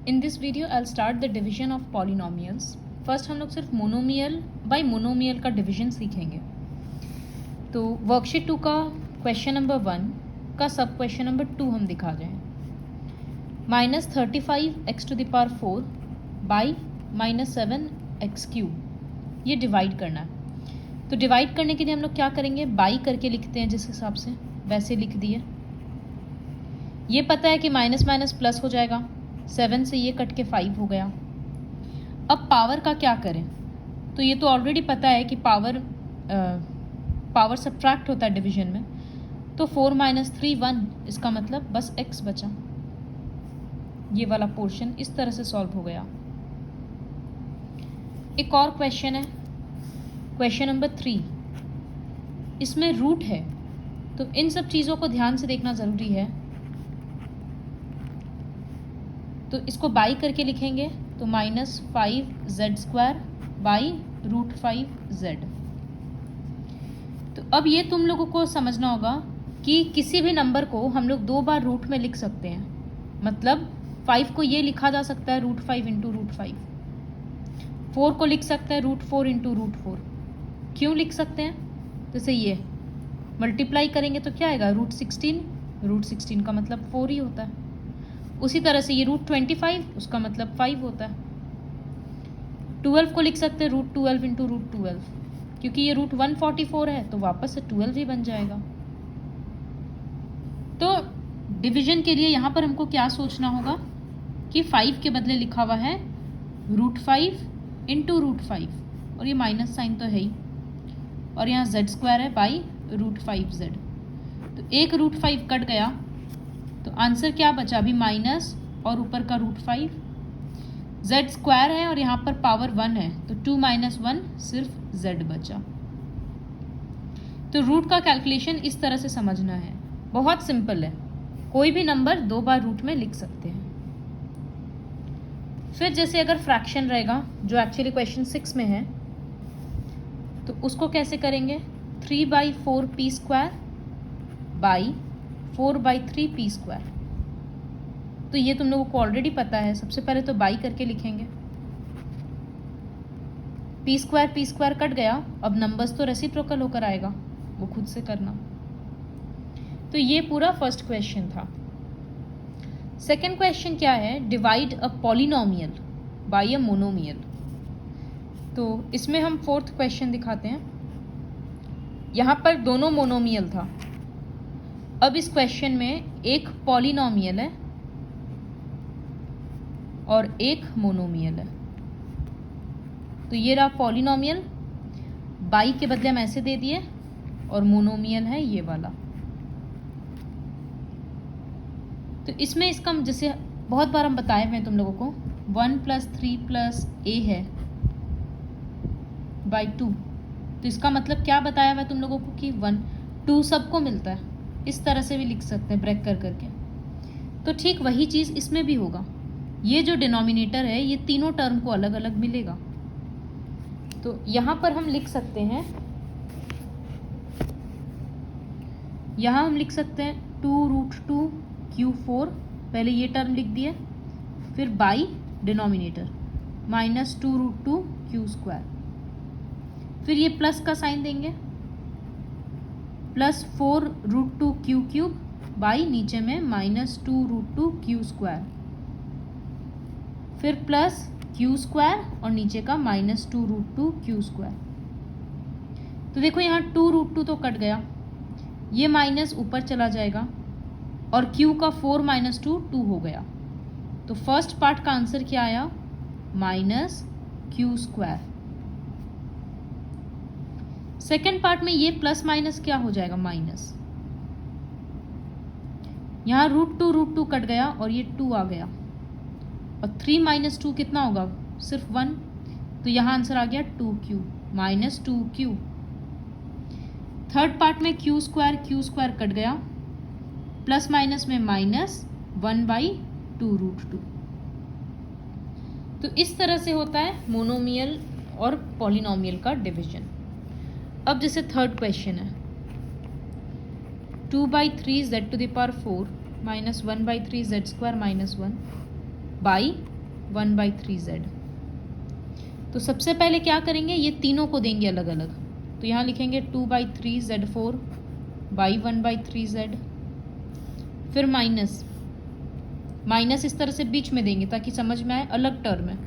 In this video, I'll start the division of polynomials. First हम लोग सिर्फ monomial bye monomial का division सीखेंगे. तो वर्कशीट 2 का क्वेश्चन नंबर 1 का सब क्वेश्चन नंबर 2 हम दिखा रहे हैं. -35x⁴ बाई -7x³ ये डिवाइड करना है. तो डिवाइड करने के लिए हम लोग क्या करेंगे, बाई करके लिखते हैं. जिस हिसाब से वैसे लिख दिए. ये पता है कि माइनस माइनस प्लस हो जाएगा. 7 से ये कट के 5 हो गया. अब पावर का क्या करें, तो ये तो ऑलरेडी पता है कि पावर सब्ट्रैक्ट होता है डिवीजन में. तो 4 - 3 1, इसका मतलब बस x बचा. ये वाला पोर्शन इस तरह से सॉल्व हो गया. एक और क्वेश्चन है, क्वेश्चन नंबर 3. इसमें रूट है, तो इन सब चीज़ों को ध्यान से देखना ज़रूरी है. तो इसको बाई करके लिखेंगे तो -5z² बाई √5z. तो अब ये तुम लोगों को समझना होगा कि किसी भी नंबर को हम लोग 2 बार रूट में लिख सकते हैं. मतलब 5 को ये लिखा जा सकता है √5 × √5. 4 को लिख सकते हैं √4 × √4. क्यों लिख सकते हैं, जैसे ये मल्टीप्लाई करेंगे तो क्या आएगा √16. √16 का मतलब 4 ही होता है. उसी तरह से ये √25, उसका मतलब 5 होता है. 12 को लिख सकते हैं √12 × √12. क्योंकि ये √144 है तो वापस से 12 ही बन जाएगा. तो डिवीजन के लिए यहाँ पर हमको क्या सोचना होगा कि 5 के बदले लिखा हुआ है √5 × √5, और ये माइनस साइन तो है ही, और यहाँ z² है बाई √5z. तो एक √5 कट गया तो आंसर क्या बचा, अभी माइनस और ऊपर का √5. z² है और यहाँ पर पावर 1 है, तो 2 - 1 सिर्फ z बचा. तो रूट का कैलकुलेशन इस तरह से समझना है. बहुत सिंपल है, कोई भी नंबर 2 बार रूट में लिख सकते हैं. फिर जैसे अगर फ्रैक्शन रहेगा, जो एक्चुअली क्वेश्चन 6 में है, तो उसको कैसे करेंगे. 3/4p² by 4/3p². तो ये तुम लोगों को ऑलरेडी पता है. सबसे पहले तो बाई करके लिखेंगे. p² कट गया. अब नंबर्स तो रेसिप्रोकल होकर आएगा, वो खुद से करना. तो ये पूरा फर्स्ट क्वेश्चन था. सेकेंड क्वेश्चन क्या है, divide a polynomial bye a monomial. तो इसमें हम फोर्थ क्वेश्चन दिखाते हैं. यहाँ पर दोनों मोनोमियल था. अब इस क्वेश्चन में एक पॉलिनोमियल है और एक मोनोमियल है. तो ये रहा पॉलिनोमियल, बाई के बदले हम ऐसे दे दिए, और मोनोमियल है ये वाला. तो इसमें इसका जैसे बहुत बार हम बताए हुए हैं तुम लोगों को, 1 + 3 + a है बाई 2. तो इसका मतलब क्या बताया हुआ है तुम लोगों को कि 1 2 सबको मिलता है. इस तरह से भी लिख सकते हैं ब्रेक कर करके. तो ठीक वही चीज़ इसमें भी होगा. ये जो डिनोमिनेटर है, ये तीनों टर्म को अलग अलग मिलेगा. तो यहाँ पर हम लिख सकते हैं, यहाँ हम लिख सकते हैं 2√2q4. पहले ये टर्म लिख दिए, फिर बाई डिनोमिनेटर -2√2q². फिर ये प्लस का साइन देंगे, +4√2q³ बाई नीचे में -2√2q². फिर +q² और नीचे का -2√2q². तो देखो यहाँ 2√2 तो कट गया, ये माइनस ऊपर चला जाएगा, और q का 4 - 2 2 हो गया. तो फर्स्ट पार्ट का आंसर क्या आया, -q². सेकेंड पार्ट में ये प्लस माइनस क्या हो जाएगा, माइनस. यहाँ √2 कट गया और ये 2 आ गया, और 3 - 2 कितना होगा, सिर्फ 1. तो यहाँ आंसर आ गया 2q -2q. थर्ड पार्ट में q² कट गया, प्लस माइनस में -1/2√2. तो इस तरह से होता है मोनोमियल और पॉलिनोमियल का डिवीजन. अब जैसे थर्ड क्वेश्चन है, 2/3z⁴ -1/3z² - 1. By 1/3z। तो सबसे पहले क्या करेंगे, ये तीनों को देंगे अलग अलग। तो यहाँ लिखेंगे 2/3z4 बाई 1/3z, फिर माइनस माइनस इस तरह से बीच में देंगे ताकि समझ में आए, अलग टर्म है।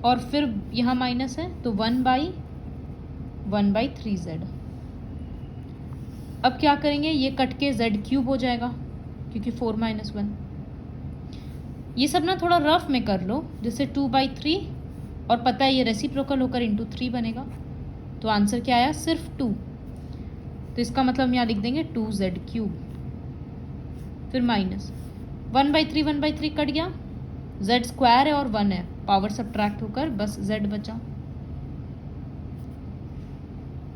और फिर यहाँ माइनस है तो 1/1/3z। अब क्या करेंगे, ये कट के z³ हो जाएगा क्योंकि 4 - 1। ये सब ना थोड़ा रफ में कर लो, जैसे 2/3, और पता है ये रेसिप्रोकल होकर इंटू 3 बनेगा। तो आंसर क्या आया, सिर्फ 2। तो इसका मतलब हम यहाँ लिख देंगे 2z³। फिर माइनस 1/3 कट गया, z² है और 1 है, पावर सब्ट्रैक्ट होकर बस z बचा।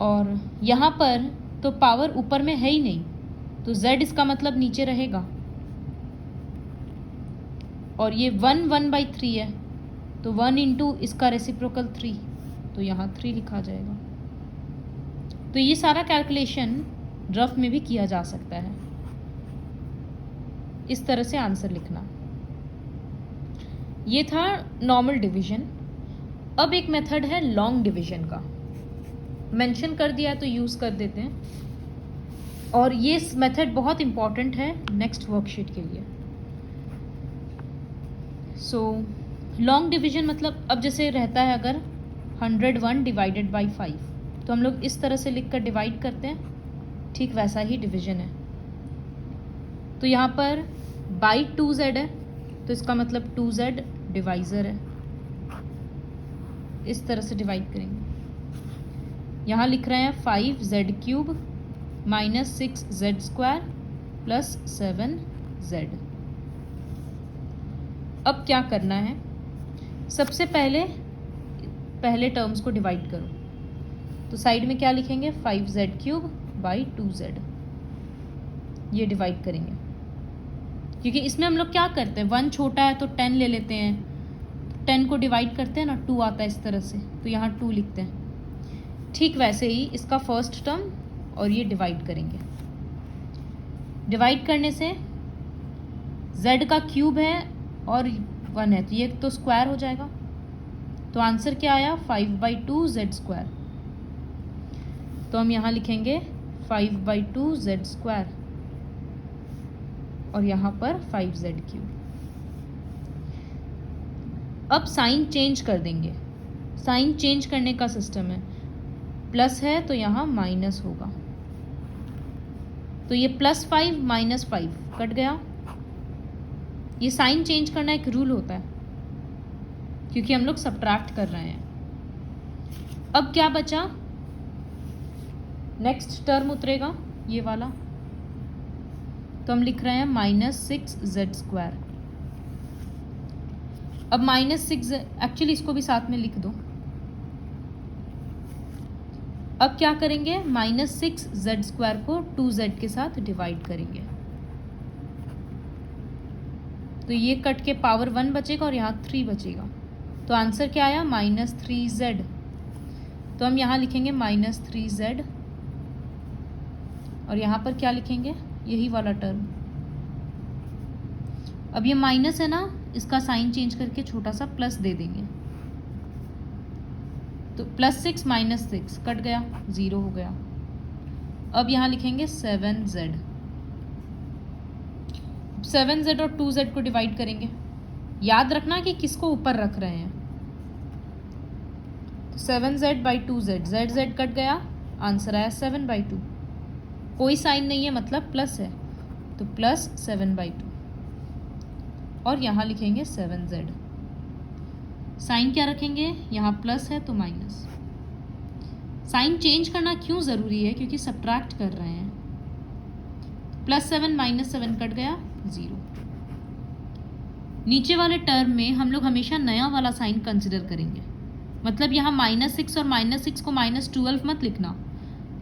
और यहाँ पर तो पावर ऊपर में है ही नहीं, तो z इसका मतलब नीचे रहेगा। और ये 1/3 है, तो 1 इंटू इसका रेसिप्रोकल 3, तो यहाँ 3 लिखा जाएगा। तो ये सारा कैलकुलेशन रफ में भी किया जा सकता है, इस तरह से आंसर लिखना। ये था नॉर्मल डिवीजन। अब एक मेथड है लॉन्ग डिवीजन का, मेंशन कर दिया तो यूज़ कर देते हैं। और ये मेथड बहुत इंपॉर्टेंट है नेक्स्ट वर्कशीट के लिए। सो लॉन्ग डिवीजन मतलब अब जैसे रहता है अगर 101 डिवाइडेड बाई 5, तो हम लोग इस तरह से लिख कर डिवाइड करते हैं, ठीक वैसा ही डिवीजन है। तो यहाँ पर बाई 2z है, तो इसका मतलब 2z डिवाइज़र है, इस तरह से डिवाइड करेंगे। यहाँ लिख रहे हैं 5z³ minus 6z² plus 7z। अब क्या करना है, सबसे पहले टर्म्स को डिवाइड करो। तो साइड में क्या लिखेंगे, 5z³ बाई 2z, ये डिवाइड करेंगे। क्योंकि इसमें हम लोग क्या करते हैं, 1 छोटा है तो 10 ले लेते हैं, 10 को डिवाइड करते हैं ना, 2 आता है इस तरह से, तो यहाँ 2 लिखते हैं। ठीक वैसे ही इसका फर्स्ट टर्म और ये डिवाइड करेंगे। डिवाइड करने से z का क्यूब है और 1 है, तो ये तो स्क्वायर हो जाएगा। तो आंसर क्या आया, 5/2z²। तो हम यहाँ लिखेंगे 5/2z² और यहाँ पर 5z³। अब साइन चेंज कर देंगे। साइन चेंज करने का सिस्टम है, प्लस है तो यहाँ माइनस होगा, तो ये +5 - 5 कट गया। ये साइन चेंज करना एक रूल होता है क्योंकि हम लोग सब्ट्रैक्ट कर रहे हैं। अब क्या बचा, नेक्स्ट टर्म उतरेगा ये वाला, तो हम लिख रहे हैं -6z²। अब -6, एक्चुअली इसको भी साथ में लिख दो। अब क्या करेंगे, -6z² को 2z के साथ डिवाइड करेंगे, तो ये कट के पावर 1 बचेगा और यहाँ 3 बचेगा। तो आंसर क्या आया, -3z। तो हम यहाँ लिखेंगे -3z और यहाँ पर क्या लिखेंगे, यही वाला टर्म। अब ये माइनस है ना, इसका साइन चेंज करके छोटा सा प्लस दे देंगे, तो +6 - 6 कट गया, 0 हो गया। अब यहाँ लिखेंगे 7z। 7z और 2z को डिवाइड करेंगे। याद रखना कि किसको ऊपर रख रहे हैं। 7z/2z, z कट गया, आंसर आया 7/2। कोई साइन नहीं है मतलब प्लस है, तो +7/2 और यहाँ लिखेंगे 7z। साइन क्या रखेंगे, यहाँ प्लस है तो माइनस। साइन चेंज करना क्यों ज़रूरी है, क्योंकि सब्ट्रैक्ट कर रहे हैं। +7 - 7 कट गया, 0। नीचे वाले टर्म में हम लोग हमेशा नया वाला साइन कंसिडर करेंगे, मतलब यहाँ -6 और -6 को -12 मत लिखना।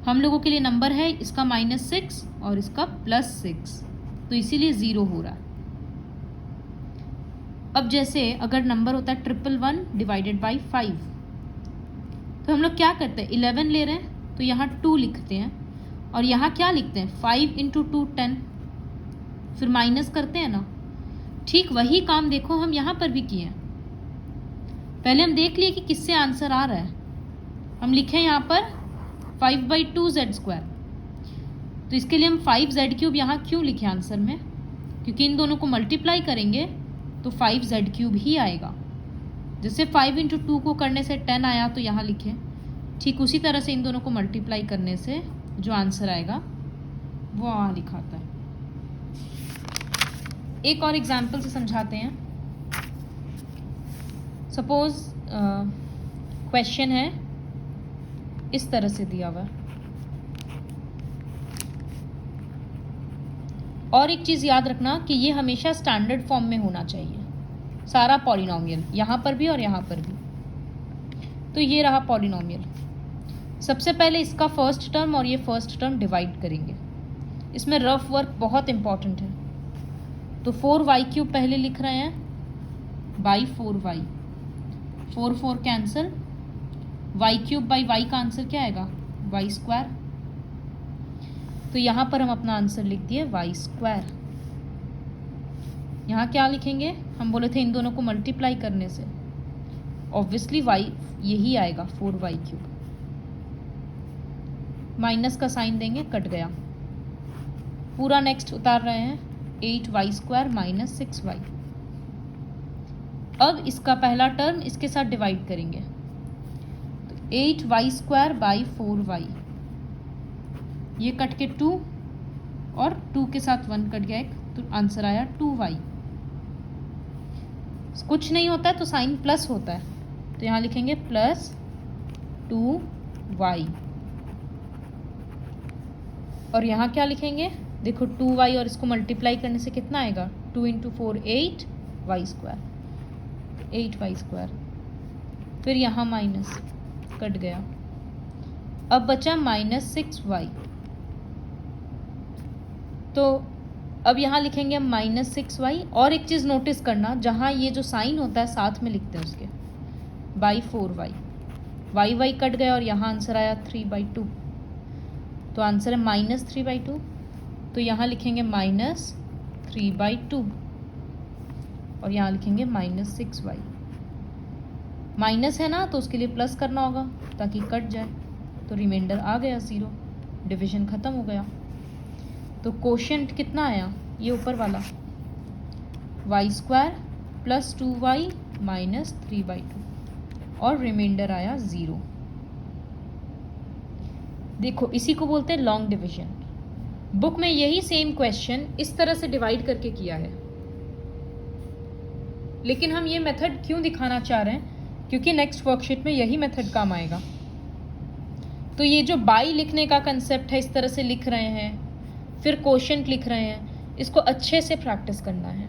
हम लोगों के लिए नंबर है इसका -6 और इसका +6, तो इसीलिए 0 हो रहा है। अब जैसे अगर नंबर होता है 111 डिवाइडेड बाई 5, तो हम लोग क्या करते हैं, 11 ले रहे हैं तो यहाँ 2 लिखते हैं और यहाँ क्या लिखते हैं, 5 × 2 10, फिर माइनस करते हैं ना, ठीक वही काम देखो हम यहाँ पर भी किए। पहले हम देख लिए कि किससे आंसर आ रहा है। हम लिखे यहाँ पर 5/2z²। तो इसके लिए हम 5z³ यहाँ क्यों लिखे आंसर में, क्योंकि इन दोनों को मल्टीप्लाई करेंगे तो 5z³ ही आएगा। जैसे 5 × 2 को करने से 10 आया तो यहाँ लिखे, ठीक उसी तरह से इन दोनों को मल्टीप्लाई करने से जो आंसर आएगा वो वहाँ लिखाता है। एक और एग्जाम्पल से समझाते हैं। सपोज क्वेश्चन है इस तरह से दिया हुआ। और एक चीज़ याद रखना कि ये हमेशा स्टैंडर्ड फॉर्म में होना चाहिए, सारा पॉलिनोमियल, यहाँ पर भी और यहाँ पर भी। तो ये रहा पॉलिनोमियल। सबसे पहले इसका फर्स्ट टर्म और ये फर्स्ट टर्म डिवाइड करेंगे। इसमें रफ वर्क बहुत इंपॉर्टेंट है। तो 4y³ पहले लिख रहे हैं by 4y, 4 cancel, y³ by y का आंसर क्या आएगा y²। तो यहाँ पर हम अपना आंसर लिख दिए y²। यहाँ क्या लिखेंगे, हम बोले थे इन दोनों को मल्टीप्लाई करने से ऑब्वियसली y यही आएगा 4y³। माइनस का साइन देंगे, कट गया। पूरा नेक्स्ट उतार रहे हैं 8y² माइनस 6y। अब इसका पहला टर्म इसके साथ डिवाइड करेंगे तो 8y² बाई 4y, ये कट के 2 और 2 के साथ 1 कट गया एक, तो आंसर आया 2y। कुछ नहीं होता है तो साइन प्लस होता है, तो यहाँ लिखेंगे प्लस 2y। और यहाँ क्या लिखेंगे, देखो 2y और इसको मल्टीप्लाई करने से कितना आएगा, 2 × 4 8y², 8y²। फिर यहाँ माइनस, कट गया। अब बचा -6y। तो अब यहाँ लिखेंगे हम -6y। और एक चीज़ नोटिस करना, जहाँ ये जो साइन होता है साथ में लिखते हैं उसके, बाई 4y, y कट गया और यहाँ आंसर आया 3/2। तो आंसर है -3/2। तो यहाँ लिखेंगे -3/2 और यहाँ लिखेंगे -6y। माइनस है ना तो उसके लिए प्लस करना होगा ताकि कट जाए, तो रिमाइंडर आ गया 0, डिवीजन ख़त्म हो गया। तो कोशेंट कितना आया, ये ऊपर वाला y² + 2y माइनस 3/2 और रिमाइंडर आया 0। देखो इसी को बोलते हैं लॉन्ग डिवीजन। बुक में यही सेम क्वेश्चन इस तरह से डिवाइड करके किया है, लेकिन हम ये मेथड क्यों दिखाना चाह रहे हैं, क्योंकि नेक्स्ट वर्कशीट में यही मेथड काम आएगा। तो ये जो बाई लिखने का कंसेप्ट है, इस तरह से लिख रहे हैं, फिर कोशेंट लिख रहे हैं, इसको अच्छे से प्रैक्टिस करना है।